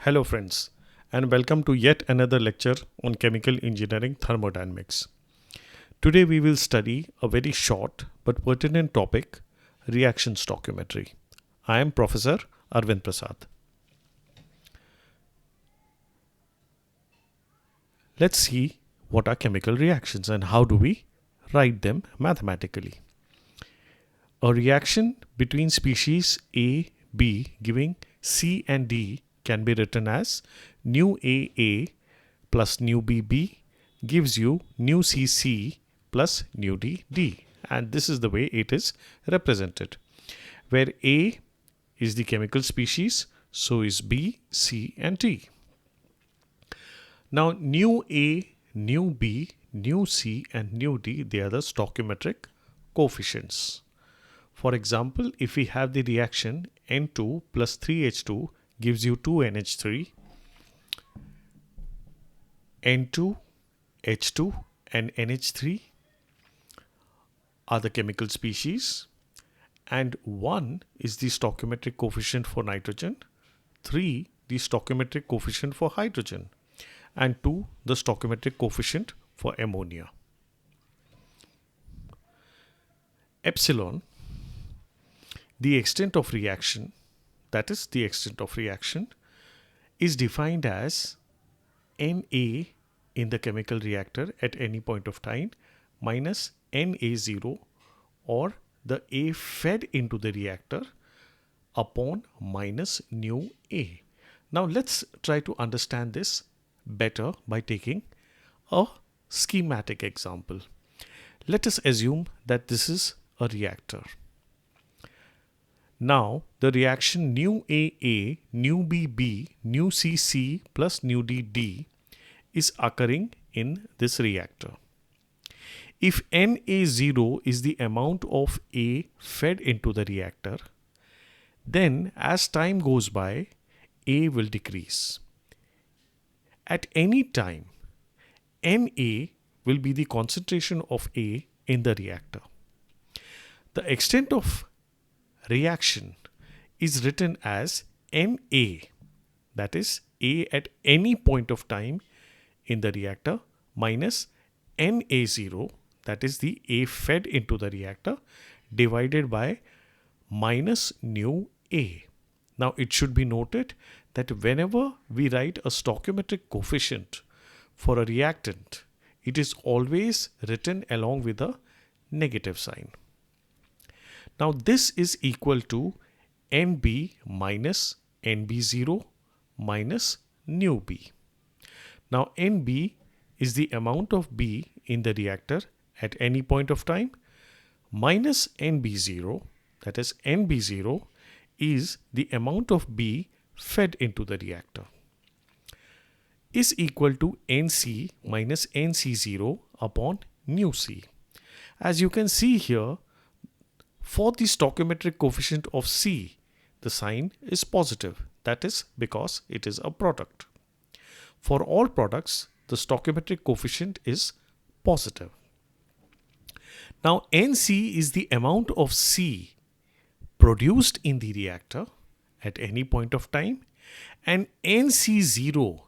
Hello friends, and welcome to yet another lecture on chemical engineering thermodynamics. Today we will study a very short but pertinent topic, reaction stoichiometry. I am Professor Arvind Prasad. Let's see what are chemical reactions and how do we write them mathematically. A reaction between species A, B giving C and D can be written as nu AA plus nu BB gives you nu CC plus nu DD, and this is the way it is represented, where A is the chemical species, so is B, C and D. Now nu A, nu B, nu C and nu D, they are the stoichiometric coefficients. For example, if we have the reaction N2 plus 3H2 gives you 2NH3, N2, H2 and NH3 are the chemical species, and 1 is the stoichiometric coefficient for nitrogen, 3 the stoichiometric coefficient for hydrogen, and 2 the stoichiometric coefficient for ammonia. Epsilon, the extent of reaction, that is the extent of reaction, is defined as Na in the chemical reactor at any point of time minus Na0, or the A fed into the reactor, upon minus nu A. Now let's try to understand this better by taking a schematic example. Let us assume that this is a reactor. Now the reaction nu AA, nu BB, nu CC plus nu DD is occurring in this reactor. If Na0 is the amount of A fed into the reactor, then as time goes by, A will decrease. At any time, Na will be the concentration of A in the reactor. The extent of reaction is written as Na, that is A at any point of time in the reactor, minus Na0, that is the A fed into the reactor, divided by minus nu A. Now it should be noted that whenever we write a stoichiometric coefficient for a reactant, it is always written along with a negative sign. Now this is equal to Nb minus Nb0 minus nu B. Now Nb is the amount of B in the reactor at any point of time, minus Nb0, that is Nb0 is the amount of B fed into the reactor, is equal to Nc minus Nc0 upon nu C. As you can see here, for the stoichiometric coefficient of C, the sign is positive. That is because it is a product. For all products, the stoichiometric coefficient is positive. Now Nc is the amount of C produced in the reactor at any point of time, and Nc0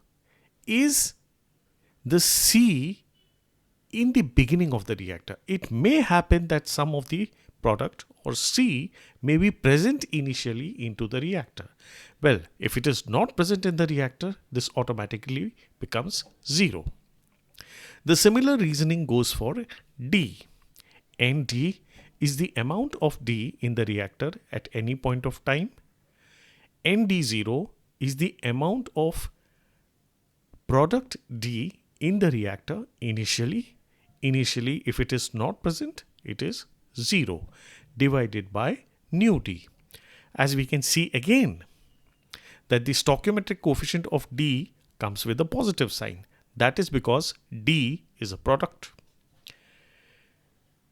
is the C in the beginning of the reactor. It may happen that some of the product or C may be present initially into the reactor. Well, if it is not present in the reactor, this automatically becomes 0. The similar reasoning goes for D. Nd is the amount of D in the reactor at any point of time. Nd0 is the amount of product D in the reactor initially. Initially, if it is not present, it is 0 divided by nu D. As we can see again that the stoichiometric coefficient of D comes with a positive sign. That is because D is a product.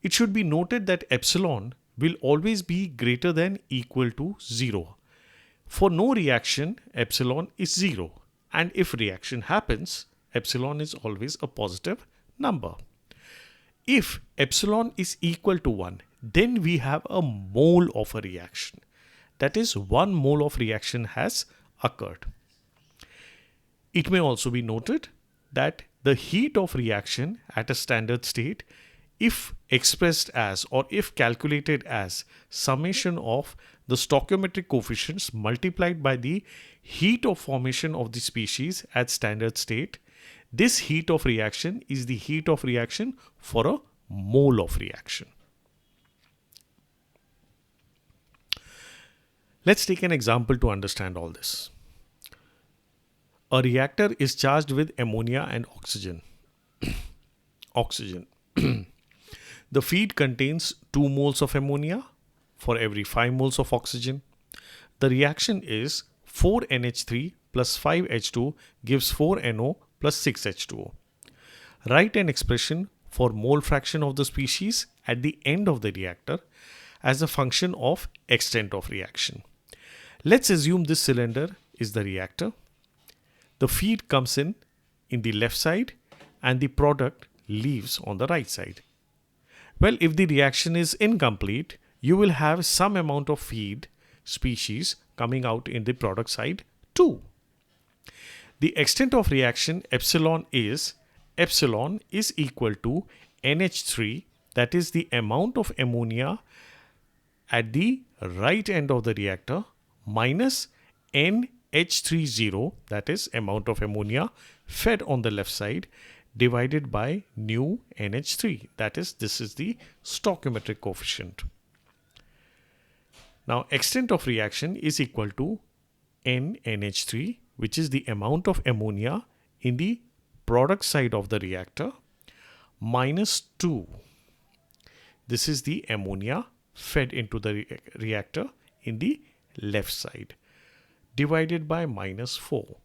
It should be noted that epsilon will always be greater than equal to 0. For no reaction, epsilon is 0. And if reaction happens, epsilon is always a positive number. If epsilon is equal to 1, then we have a mole of a reaction. That is, 1 mole of reaction has occurred. It may also be noted that the heat of reaction at a standard state, if expressed as or if calculated as summation of the stoichiometric coefficients multiplied by the heat of formation of the species at standard state, this heat of reaction is the heat of reaction for a mole of reaction. Let's take an example to understand all this. A reactor is charged with ammonia and oxygen. The feed contains 2 moles of ammonia for every 5 moles of oxygen. The reaction is 4NH3 plus 5H2 gives 4NO plus 6H2O. Write an expression for mole fraction of the species at the end of the reactor as a function of extent of reaction. Let's assume this cylinder is the reactor. The feed comes in the left side and the product leaves on the right side. Well, if the reaction is incomplete, you will have some amount of feed species coming out in the product side too. The extent of reaction epsilon is equal to NH3, that is the amount of ammonia at the right end of the reactor, minus NH30, that is amount of ammonia fed on the left side, divided by nu NH3, that is, this is the stoichiometric coefficient. Now extent of reaction is equal to NH3, which is the amount of ammonia in the product side of the reactor, minus 2. This is the ammonia fed into the reactor in the left side, divided by minus 4.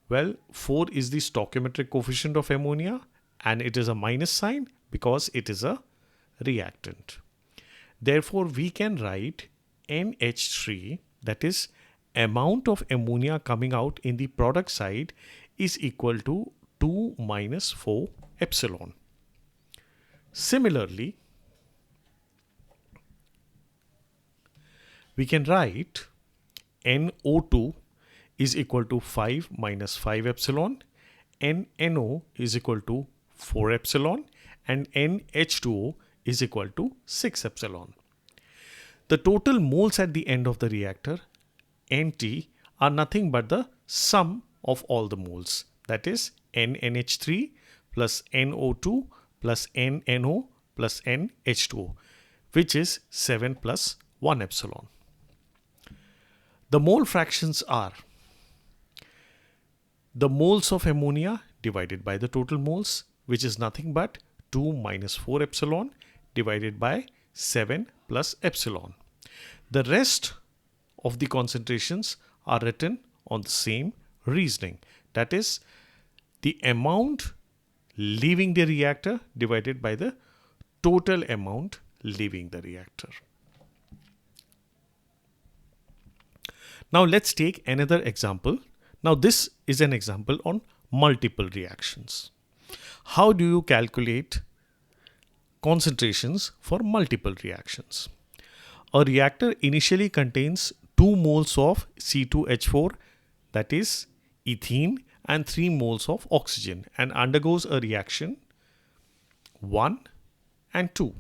Well, 4 is the stoichiometric coefficient of ammonia and it is a minus sign because it is a reactant. Therefore, we can write NH3, that is amount of ammonia coming out in the product side, is equal to 2 minus 4 epsilon. Similarly, we can write NO2 is equal to 5 minus 5 epsilon, NNO is equal to 4 epsilon, and NH2O is equal to 6 epsilon. The total moles at the end of the reactor, NT, are nothing but the sum of all the moles, that is NNH3 plus NO2 plus NNO plus NH2O, which is 7 plus 1 epsilon. The mole fractions are the moles of ammonia divided by the total moles, which is nothing but 2 minus 4 epsilon divided by 7 plus epsilon. The rest of the concentrations are written on the same reasoning, that is the amount leaving the reactor divided by the total amount leaving the reactor. Now let's take another example. Now this is an example on multiple reactions. How do you calculate concentrations for multiple reactions? A reactor initially contains 2 moles of C2H4, that is ethene, and 3 moles of oxygen and undergoes a reaction 1 and 2.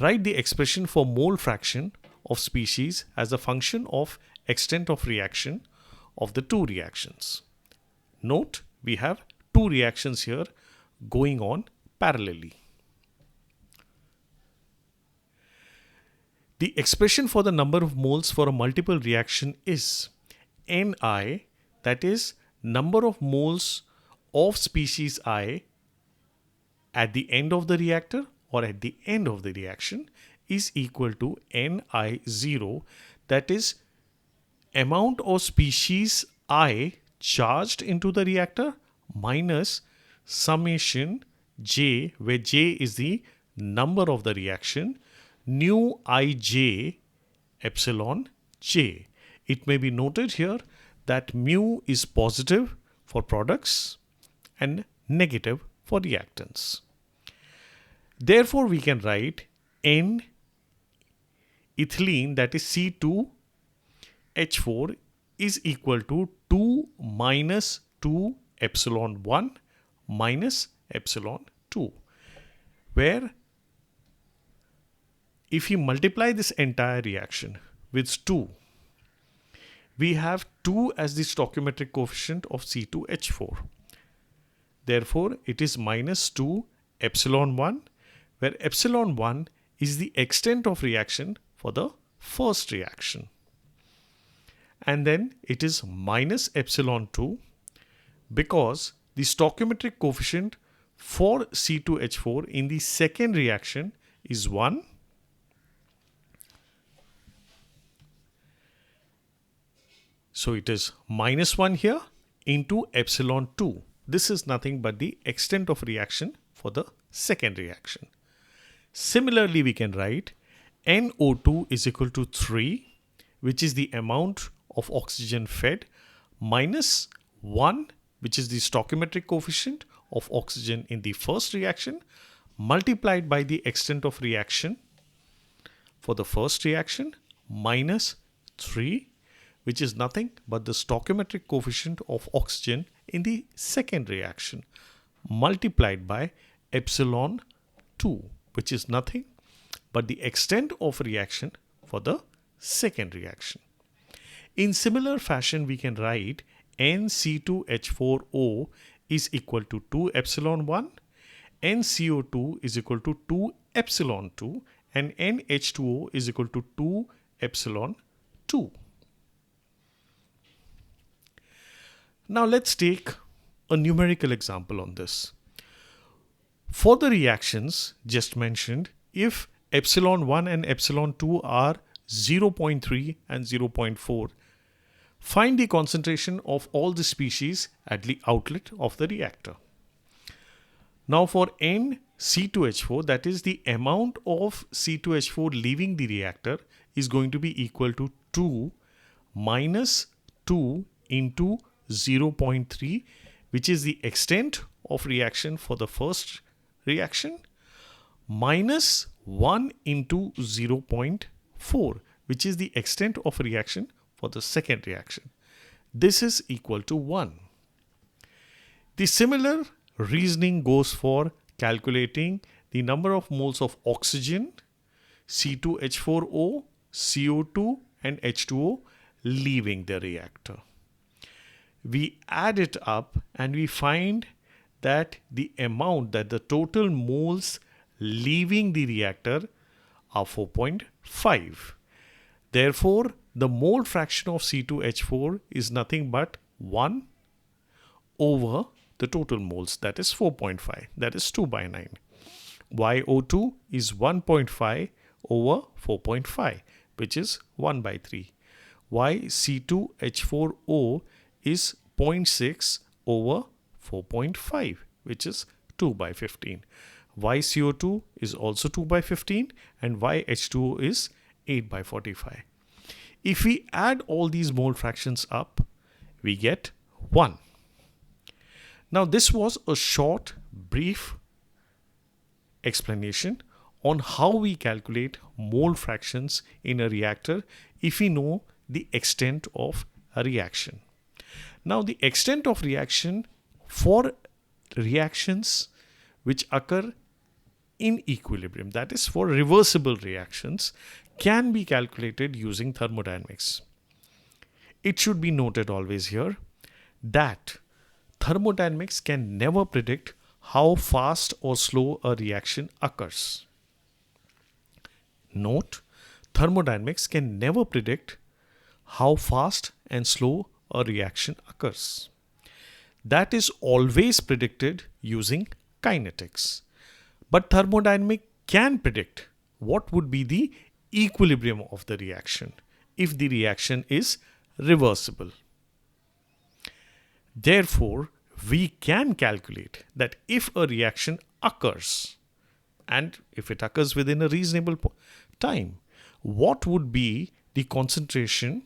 Write the expression for mole fraction of species as a function of extent of reaction of the 2 reactions. Note, we have 2 reactions here going on parallelly. The expression for the number of moles for a multiple reaction is Ni, that is number of moles of species I at the end of the reactor or at the end of the reaction, is equal to Ni0, that is amount of species I charged into the reactor minus summation J, where J is the number of the reaction, nu Ij epsilon J. It may be noted here that mu is positive for products and negative for reactants. Therefore, we can write N ethylene, that is C2H4, is equal to 2 minus 2 epsilon 1 minus epsilon 2, where if you multiply this entire reaction with 2, we have 2 as the stoichiometric coefficient of C2H4. Therefore, it is minus 2 epsilon 1, where epsilon 1 is the extent of reaction for the first reaction. And then it is minus epsilon 2 because the stoichiometric coefficient for C2H4 in the second reaction is 1. So it is minus 1 here into epsilon 2. This is nothing but the extent of reaction for the second reaction. Similarly, we can write NO2 is equal to 3, which is the amount of oxygen fed, minus 1, which is the stoichiometric coefficient of oxygen in the first reaction, multiplied by the extent of reaction for the first reaction, minus 3, which is nothing but the stoichiometric coefficient of oxygen in the second reaction, multiplied by epsilon 2, which is nothing but the extent of reaction for the second reaction. In similar fashion, we can write NC2H4O is equal to 2 epsilon 1, NCO2 is equal to 2 epsilon 2, and NH2O is equal to 2 epsilon 2. Now let's take a numerical example on this. For the reactions just mentioned, if epsilon 1 and epsilon 2 are 0.3 and 0.4, find the concentration of all the species at the outlet of the reactor. Now for NC2H4, that is the amount of C2H4 leaving the reactor, is going to be equal to 2 minus 2 into 0.3, which is the extent of reaction for the first reaction, minus 1 into 0.4, which is the extent of reaction for the second reaction. This is equal to 1. The similar reasoning goes for calculating the number of moles of oxygen, C2H4O, CO2 and H2O leaving the reactor. We add it up and we find that the amount, that the total moles leaving the reactor are 4.5. Therefore, the mole fraction of C2H4 is nothing but 1 over the total moles, that is 4.5, that is 2 by 9. YO2 is 1.5 over 4.5, which is 1 by 3. YC2H4O is 0.6 over 4.5, which is 2 by 15. YCO2 is also 2 by 15 and YH2O is 8 by 45. If we add all these mole fractions up, we get 1. Now this was a short, brief explanation on how we calculate mole fractions in a reactor if we know the extent of a reaction. Now the extent of reaction for reactions which occur in equilibrium, that is for reversible reactions, can be calculated using thermodynamics. It should be noted always here that thermodynamics can never predict how fast or slow a reaction occurs. Note, thermodynamics can never predict how fast and slow a reaction occurs. That is always predicted using kinetics. But thermodynamics can predict what would be the equilibrium of the reaction if the reaction is reversible. Therefore, we can calculate that if a reaction occurs, and if it occurs within a reasonable time, what would be the concentration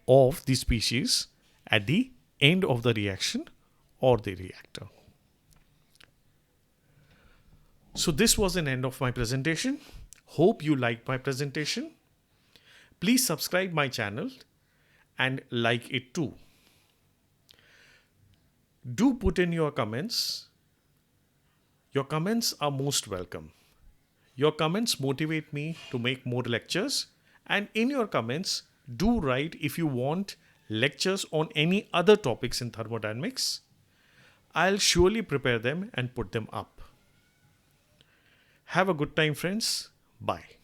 of the species at the end of the reaction or the reactor. So this was an end of my presentation. Hope you liked my presentation. Please subscribe my channel and like it too. Do put in your comments. Your comments are most welcome. Your comments motivate me to make more lectures, and in your comments, do write if you want lectures on any other topics in thermodynamics. I'll surely prepare them and put them up. Have a good time, friends. Bye.